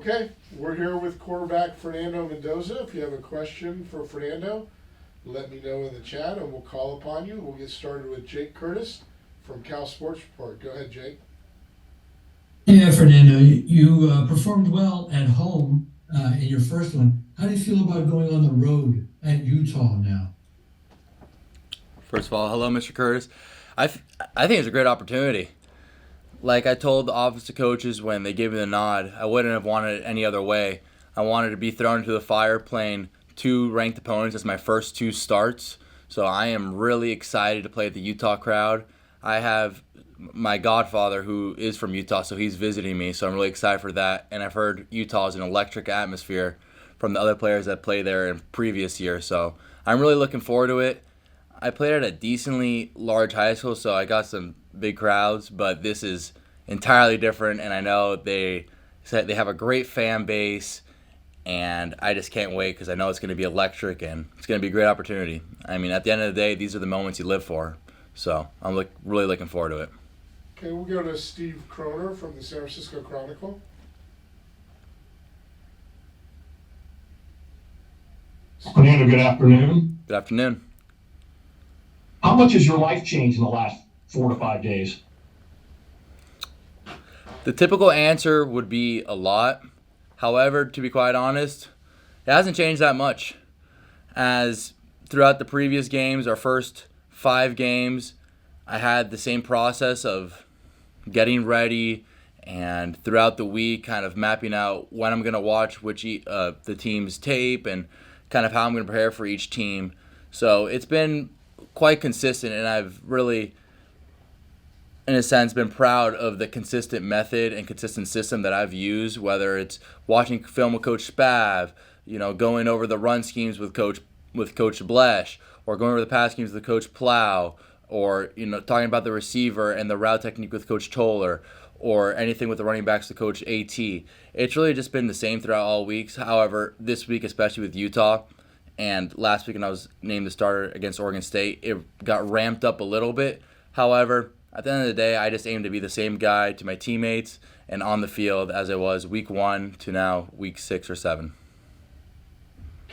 Okay, we're here with quarterback Fernando Mendoza. If you have a question for Fernando, let me know in the chat and we'll call upon you. We'll get started with Jake Curtis from Cal Sports Report. Go ahead, Jake. Yeah, Fernando, you performed well at home in your first one. How do you feel about going on the road at Utah now? First of all, hello, Mr. Curtis. I think it's a great opportunity. Like I told the office of coaches when they gave me the nod, I wouldn't have wanted it any other way. I wanted to be thrown into the fire playing two ranked opponents as my first two starts. So I am really excited to play at the Utah crowd. I have my godfather who is from Utah, so he's visiting me, so I'm really excited for that. And I've heard Utah is an electric atmosphere from the other players that play there in previous years, so I'm really looking forward to it. I played at a decently large high school, so I got some big crowds, but this is entirely different, and I know they said they have a great fan base, and I just can't wait because I know it's going to be electric and it's going to be a great opportunity. I mean, at the end of the day, these are the moments you live for, so I'm really looking forward to it. Okay, we'll go to Steve Kroner from the San Francisco Chronicle. Fernando, good afternoon. Good afternoon. How much has your life changed in the last 4 to 5 days? The typical answer would be a lot. However, to be quite honest, it hasn't changed that much. As throughout the previous games, our first 5 games, I had the same process of getting ready and throughout the week kind of mapping out when I'm going to watch the team's tape and kind of how I'm going to prepare for each team. So it's been quite consistent, and I've really, in a sense, been proud of the consistent method and consistent system that I've used, whether it's watching film with Coach Spav, going over the run schemes with Coach Blesh, or going over the pass schemes with Coach Plow, or talking about the receiver and the route technique with Coach Toller, or anything with the running backs with Coach AT. It's really just been the same throughout all weeks. However, this week, especially with Utah, and last week when I was named the starter against Oregon State, it got ramped up a little bit. However, at the end of the day, I just aim to be the same guy to my teammates and on the field as I was week 1 to now week 6 or 7.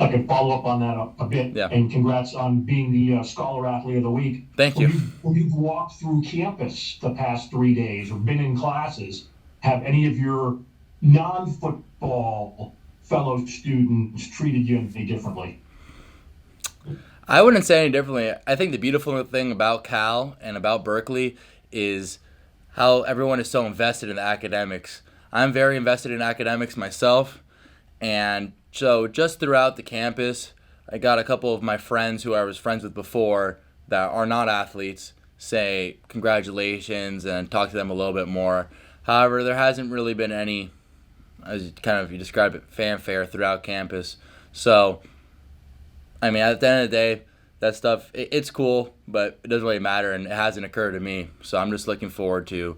I can follow up on that a bit. Yeah. And congrats on being the Scholar Athlete of the Week. Thank you. When you've walked through campus the past 3 days or been in classes, have any of your non-football fellow students treated you any differently? I wouldn't say any differently. I think the beautiful thing about Cal and about Berkeley is how everyone is so invested in the academics. I'm very invested in academics myself, and so just throughout the campus, I got a couple of my friends who I was friends with before that are not athletes say congratulations and talk to them a little bit more. However, there hasn't really been any, as you described it, fanfare throughout campus. So I mean, at the end of the day, that stuff, it's cool, but it doesn't really matter, and it hasn't occurred to me. So I'm just looking forward to,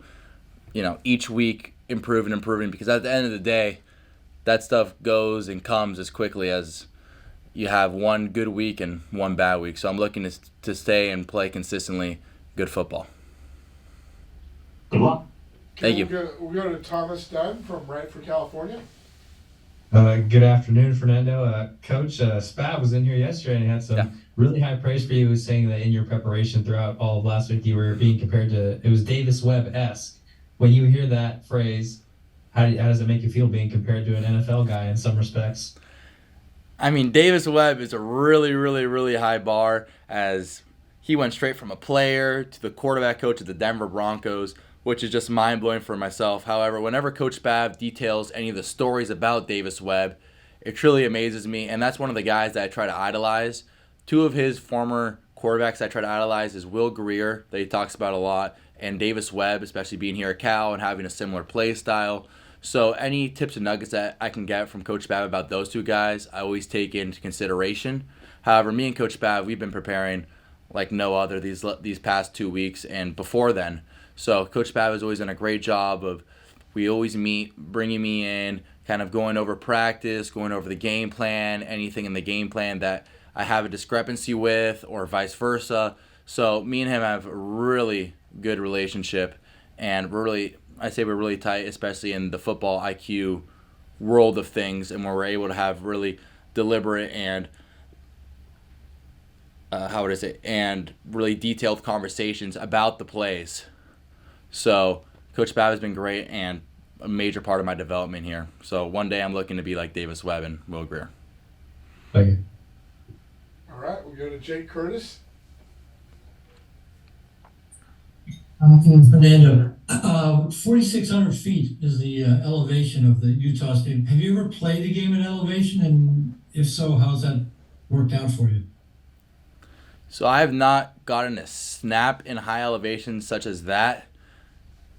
each week improving, because at the end of the day, that stuff goes and comes as quickly as you have one good week and one bad week. So I'm looking to stay and play consistently good football. Good luck. Thank you. We'll go to Thomas Dunn from Brantford, California. Good afternoon, Fernando. Coach Spav was in here yesterday and had some really high praise for you. He was saying that in your preparation throughout all of last week, you were being compared to, it was Davis Webb-esque. When you hear that phrase, how does it make you feel being compared to an NFL guy in some respects? I mean, Davis Webb is a really, really, really high bar, as he went straight from a player to the quarterback coach of the Denver Broncos, which is just mind-blowing for myself. However, whenever Coach Spav details any of the stories about Davis Webb, it truly amazes me, and that's one of the guys that I try to idolize. 2 of his former quarterbacks I try to idolize is Will Greer, that he talks about a lot, and Davis Webb, especially being here at Cal and having a similar play style. So any tips and nuggets that I can get from Coach Spav about those 2 guys, I always take into consideration. However, me and Coach Spav, we've been preparing like no other these past 2 weeks and before then. So Coach Spav has always done a great job of, we always meet, bringing me in, kind of going over practice, going over the game plan, anything in the game plan that I have a discrepancy with or vice versa. So me and him have a really good relationship, and we're really tight, especially in the football IQ world of things, and where we're able to have really deliberate and and really detailed conversations about the plays. So Coach Babb has been great and a major part of my development here. So one day I'm looking to be like Davis Webb and Will Greer. Thank you. All right, we'll go to Jake Curtis. Fernando, 4,600 feet is the elevation of the Utah Stadium. Have you ever played a game at elevation? And if so, how's that worked out for you? So I have not gotten a snap in high elevation such as that.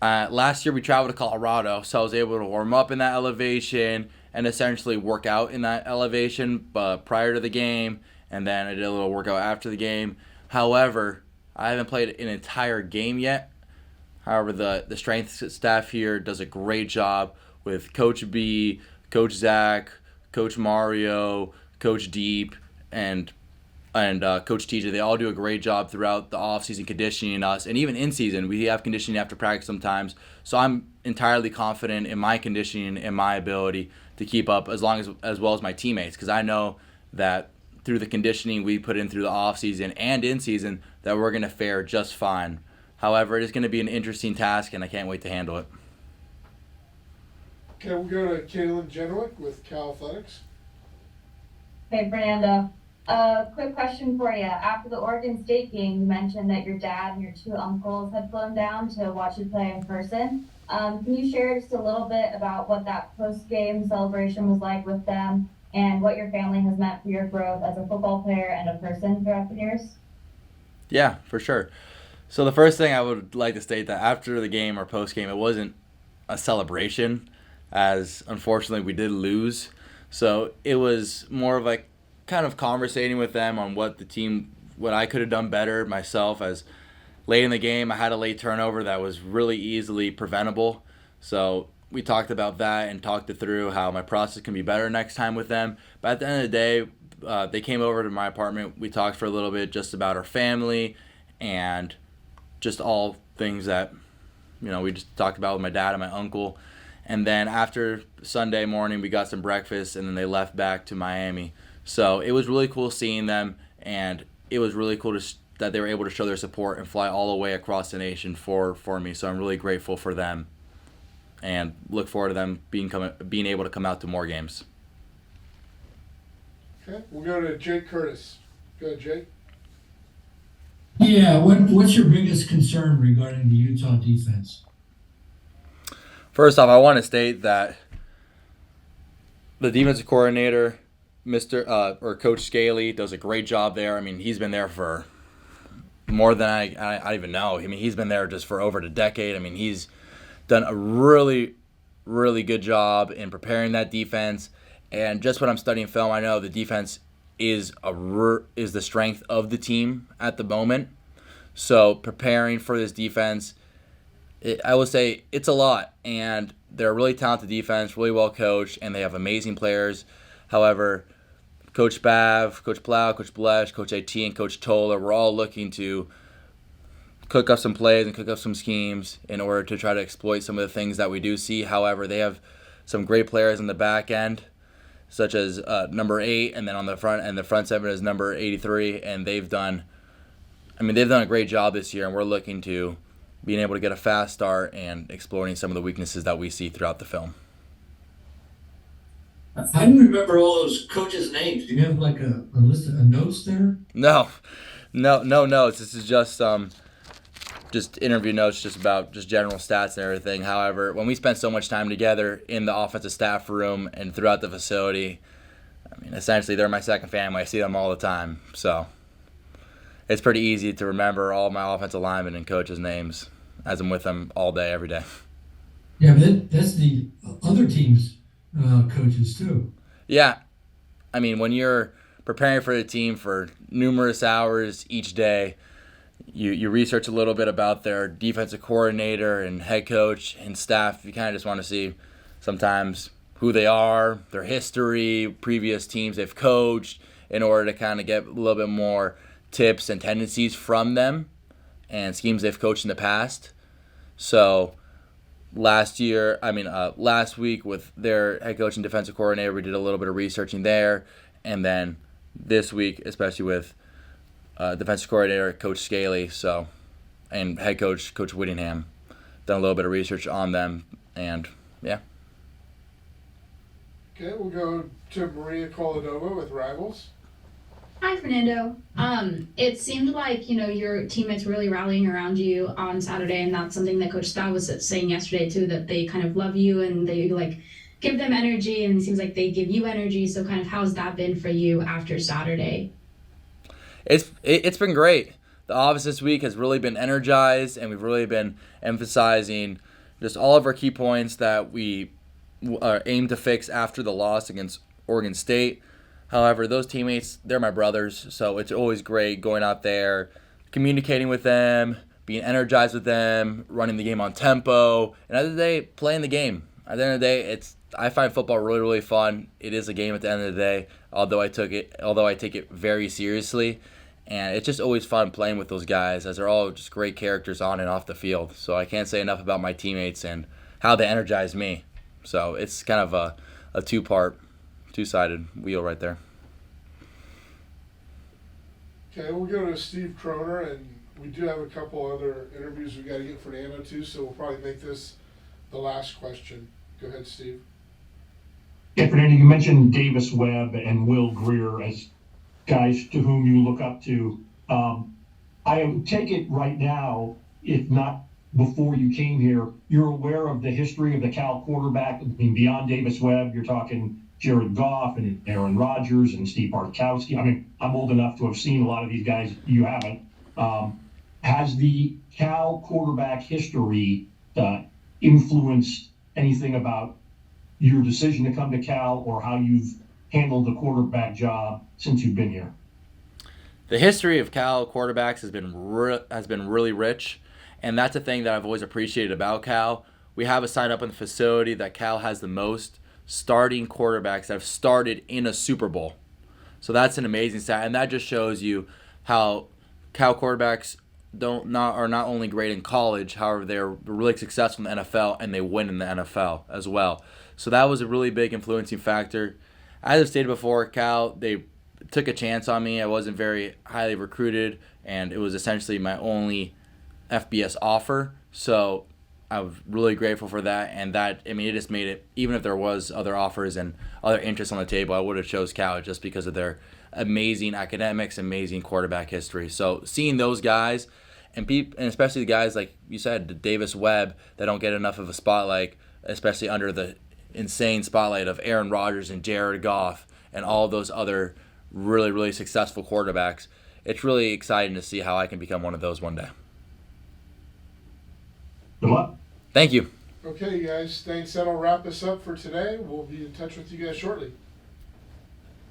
Last year we traveled to Colorado, so I was able to warm up in that elevation and essentially work out in that elevation prior to the game, and then I did a little workout after the game. However, I haven't played an entire game yet. However, the strength staff here does a great job with Coach B, Coach Zach, Coach Mario, Coach Deep, and Coach TJ. They all do a great job throughout the offseason conditioning us, and even in season we have conditioning after practice sometimes. So I'm entirely confident in my conditioning and my ability to keep up as well as my teammates, because I know that through the conditioning we put in through the offseason and in season that we're going to fare just fine. However, it is going to be an interesting task, and I can't wait to handle it. Okay, we'll go to Kaylin Jenwick with Cal Athletics. Hey, Fernando. Quick question for you. After the Oregon State game, you mentioned that your dad and your two uncles had flown down to watch you play in person. Can you share just a little bit about what that post-game celebration was like with them and what your family has meant for your growth as a football player and a person throughout the years? Yeah, for sure. So the first thing I would like to state that after the game or post-game, it wasn't a celebration, as unfortunately we did lose. So it was more of like kind of conversating with them on what I could have done better myself, as late in the game I had a late turnover that was really easily preventable. So we talked about that and talked it through how my process can be better next time with them. But at the end of the day, they came over to my apartment. We talked for a little bit just about our family and just all things that, we just talked about with my dad and my uncle. And then after Sunday morning, we got some breakfast, and then they left back to Miami. So it was really cool seeing them, and it was really cool that they were able to show their support and fly all the way across the nation for me. So I'm really grateful for them, and look forward to them being able to come out to more games. Okay, we'll go to Jake Curtis. Go ahead, Jake. Yeah, what's your biggest concern regarding the Utah defense? First off, I want to state that the defensive coordinator, Coach Scaly, does a great job there. I mean, he's been there for more than I even know. I mean, he's been there just for over a decade. I mean, he's done a really, really good job in preparing that defense. And just when I'm studying film, I know the defense is the strength of the team at the moment. So preparing for this defense, I would say it's a lot, and they're a really talented defense, really well coached, and they have amazing players. However, Coach Bav, Coach Plow, Coach Blesh, Coach AT, and Coach Toller, we're all looking to cook up some plays and cook up some schemes in order to try to exploit some of the things that we do see. However, they have some great players in the back end, such as number 8, and then on the front 7 is number 83, and they've done a great job this year, and we're looking to being able to get a fast start and exploring some of the weaknesses that we see throughout the film. I don't remember all those coaches' names. Do you have like a list of notes there? No notes. This is just interview notes, just about just general stats and everything. However, when we spend so much time together in the offensive staff room and throughout the facility, I mean, essentially they're my second family. I see them all the time. So it's pretty easy to remember all my offensive linemen and coaches' names as I'm with them all day, every day. Yeah, but that's the other team's coaches too. Yeah. I mean, when you're preparing for the team for numerous hours each day, you research a little bit about their defensive coordinator and head coach and staff. You kind of just want to see sometimes who they are, their history, previous teams they've coached, in order to kind of get a little bit more tips and tendencies from them and schemes they've coached in the past. So last week with their head coach and defensive coordinator. We did a little bit of researching there, and then this week, especially with defensive coordinator Coach Scaly, and head coach Coach Whittingham, done a little bit of research on them, and yeah. Okay, we'll go to Maria Koladova with Rivals. Hi, Fernando. It seemed like, your teammates were really rallying around you on Saturday, and that's something that Coach Stott was saying yesterday too, that they kind of love you and they give them energy, and it seems like they give you energy. So kind of how's that been for you after Saturday? It's been great. The office this week has really been energized, and we've really been emphasizing just all of our key points that we aim to fix after the loss against Oregon State. However, those teammates, they're my brothers, so it's always great going out there, communicating with them, being energized with them, running the game on tempo, and at the end of the day, playing the game. At the end of the day, I find football really, really fun. It is a game at the end of the day, although I take it very seriously, and it's just always fun playing with those guys, as they're all just great characters on and off the field. So I can't say enough about my teammates and how they energize me. So it's kind of a two-sided wheel right there. Okay, we'll go to Steve Kroner, and we do have a couple other interviews we got to get Fernando to, so we'll probably make this the last question. Go ahead, Steve. Yeah, Fernando, you mentioned Davis Webb and Will Greer as guys to whom you look up to. I take it right now, if not before you came here, you're aware of the history of the Cal quarterback. I mean, beyond Davis Webb, you're talking Jared Goff and Aaron Rodgers and Steve Bartkowski. I mean, I'm old enough to have seen a lot of these guys. You haven't. Has the Cal quarterback history influenced anything about your decision to come to Cal, or how you've handled the quarterback job since you've been here? The history of Cal quarterbacks has been really rich, and that's a thing that I've always appreciated about Cal. We have a sign up in the facility that Cal has the most starting quarterbacks that have started in a Super Bowl. So that's an amazing stat, and that just shows you how Cal quarterbacks are not only great in college, however, they're really successful in the NFL, and they win in the NFL as well. So that was a really big influencing factor. As I stated before, Cal, they took a chance on me. I wasn't very highly recruited, and it was essentially my only FBS offer. So I was really grateful for that, and it just made it, even if there was other offers and other interests on the table, I would have chose Cal just because of their amazing academics, amazing quarterback history. So seeing those guys, and especially the guys like you said, Davis Webb, that don't get enough of a spotlight, especially under the insane spotlight of Aaron Rodgers and Jared Goff and all those other really, really successful quarterbacks. It's really exciting to see how I can become one of those one day. Good luck. Thank you. Okay, you guys, thanks. That'll wrap us up for today. We'll be in touch with you guys shortly.